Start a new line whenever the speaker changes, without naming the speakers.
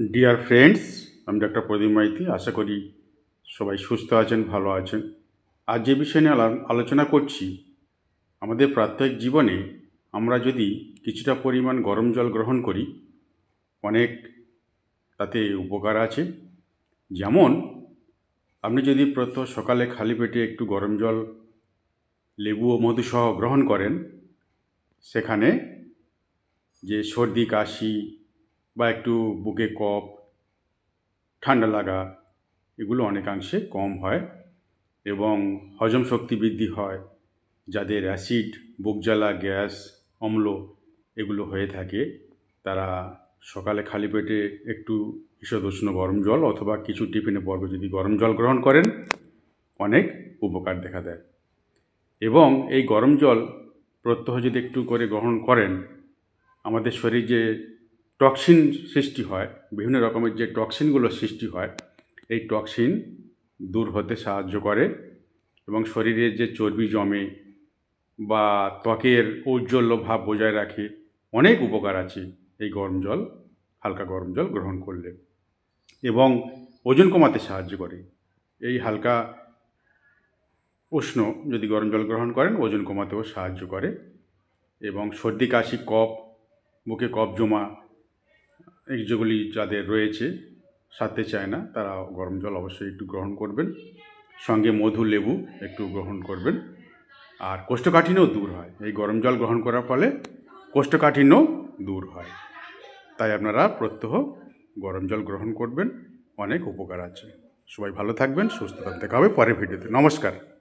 Dear friends, আমি doctor প্রদীপ মাইতি। আশা করি সবাই সুস্থ আছেন, ভালো আছেন। আজ যে বিষয় নিয়ে আলোচনা করছি, আমাদের প্রাত্যহিক জীবনে আমরা যদি কিছুটা পরিমাণ গরম জল গ্রহণ করি, অনেক তাতে উপকার আছে। যেমন আপনি যদি প্রত্যহ সকালে খালি পেটে একটু গরম জল লেবু ও মধু সহ গ্রহণ করেন, সেখানে যে সর্দি কাশি বা একটু বুকে কফ, ঠান্ডা লাগা, এগুলো অনেকাংশে কম হয় এবং হজম শক্তি বৃদ্ধি হয়। যাদের অ্যাসিড, বুক জ্বালা, গ্যাস, অম্ল এগুলো হয়ে থাকে, তারা সকালে খালি পেটে একটু ঈষদ উষ্ণ গরম জল অথবা কিছু টিফিনে পর্বে যদি গরম জল গ্রহণ করেন, অনেক উপকার দেখা দেয়। এবং এই গরম জল প্রত্যহ যদি একটু করে গ্রহণ করেন, আমাদের শরীরে যে টক্সিন সৃষ্টি হয়, বিভিন্ন রকমের যে টক্সিনগুলো সৃষ্টি হয়, এই টক্সিন দূর হতে সাহায্য করে এবং শরীরে যে চর্বি জমে বা ত্বকের ঔজ্জ্বল্য ভাব বজায় রাখে। অনেক উপকার আছে এই গরম জল, হালকা গরম জল গ্রহণ করলে। এবং ওজন কমাতে সাহায্য করে। এই হালকা উষ্ণ যদি গরম জল গ্রহণ করেন, ওজন কমাতেও সাহায্য করে। এবং সর্দি কাশি, কফ, বুকে কফ জমা, এই যেগুলি যাদের রয়েছে, সারতে চায় না, তারা গরম জল অবশ্যই একটু গ্রহণ করবেন। সঙ্গে মধু, লেবু একটু গ্রহণ করবেন। আর কোষ্ঠকাঠিন্যও দূর হয়। এই গরম জল গ্রহণ করার ফলে কোষ্ঠকাঠিন্য দূর হয়। তাই আপনারা প্রত্যহ গরম জল গ্রহণ করবেন, অনেক উপকার আছে। সবাই ভালো থাকবেন, সুস্থ থাকবেন। দেখা হবে পরের ভিডিওতে। নমস্কার।